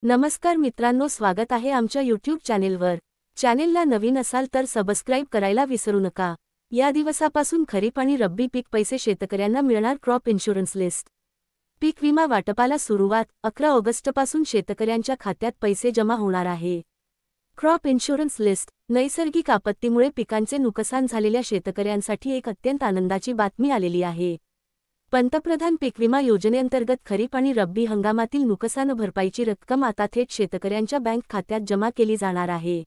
नमस्कार मित्रांनो, स्वागत आहे आमच्या YouTube चॅनेलवर। चॅनेलला नवीन असाल तर सबस्क्राइब करायला विसरू नका। या दिवसापासून खरीप आणि रब्बी पीक पैसे शेतकऱ्यांना मिळणार। क्रॉप इन्शुरन्स लिस्ट पीक विमा वाटपाला सुरुवात 11 ऑगस्टपासून शेतकऱ्यांच्या खात्यात पैसे जमा होणार आहे। क्रॉप इन्शुरन्स लिस्ट नैसर्गिक आपत्तीमुळे पिकांचे नुकसान झालेल्या शेतकऱ्यांसाठी एक अत्यंत आनंदाची बातमी आलेली आहे। पंतप्रधान पीक विमा योजनेअंतर्गत खरीप आणि रब्बी हंगामातील नुकसान भरपाईची रक्कम आता थेट शेतकऱ्यांच्या बँक खात्यात जमा केली जाणार आहे।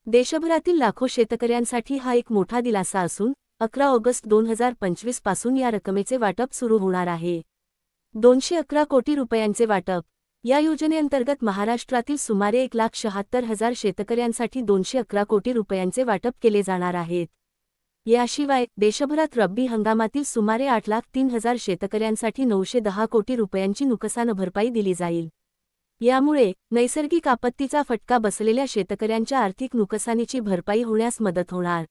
देशभरातील लाखो शेतकऱ्यांसाठी हा एक मोठा दिलासा असून 11 ऑगस्ट 2025 पासून या रकमेचे वाटप सुरू होणार आहे। 211 कोटी रुपयांचे वाटप। या योजनेअंतर्गत महाराष्ट्रातील सुमारे 1,76,000 शेतकऱ्यांसाठी 211 कोटी रुपयांचे वाटप केले जाणार आहेत। याशिवाय देशभरात रब्बी हंगामातील सुमारे 8,03,000 शेतकऱ्यांसाठी 910 कोटी रुपयांची नुकसान भरपाई दिली जाईल। यामुळे नैसर्गिक आपत्तीचा फटका बसलेल्या शेतकऱ्यांच्या आर्थिक नुकसानीची भरपाई होण्यास मदत होणार।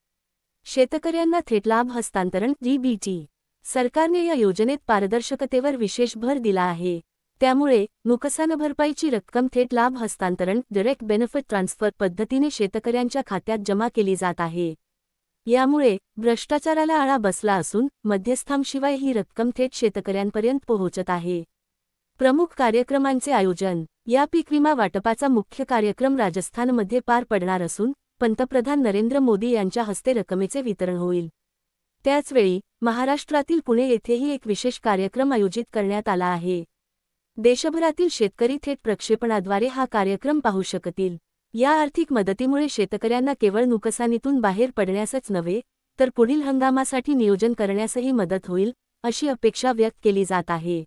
शेतकऱ्यांना थेट लाभ हस्तांतरण डीबीटी सरकारने या योजनेत पारदर्शकतेवर विशेष भर दिला आहे। त्यामुळे नुकसान भरपाईची रक्कम थेट लाभ हस्तांतरण डायरेक्ट बेनिफिट ट्रान्सफर पद्धतीने शेतकऱ्यांच्या खात्यात जमा केली जात आहे। यामुळे भ्रष्टाचाराला आळा बसला असून मध्यस्थांशिवाय ही रक्कम थेट शेतकऱ्यांपर्यंत पोहोचत आहे। प्रमुख कार्यक्रमांचे आयोजन। या पीक विमा वाटपाचा मुख्य कार्यक्रम राजस्थानमध्ये पार पडणार असून पंतप्रधान नरेंद्र मोदी यांच्या हस्ते रकमेचे वितरण होईल। त्याचवेळी महाराष्ट्रातील पुणे येथेही एक विशेष कार्यक्रम आयोजित करण्यात आला आहे। देशभरातील शेतकरी थेट प्रक्षेपणाद्वारे हा कार्यक्रम पाहू शकतील। या आर्थिक मदतीमुळे शेतकऱ्यांना केवळ नुकसानीतून बाहेर पडण्यासच नव्हे तर पुढील हंगामासाठी नियोजन करण्यासही मदत होईल, अशी अपेक्षा व्यक्त केली जात आहे।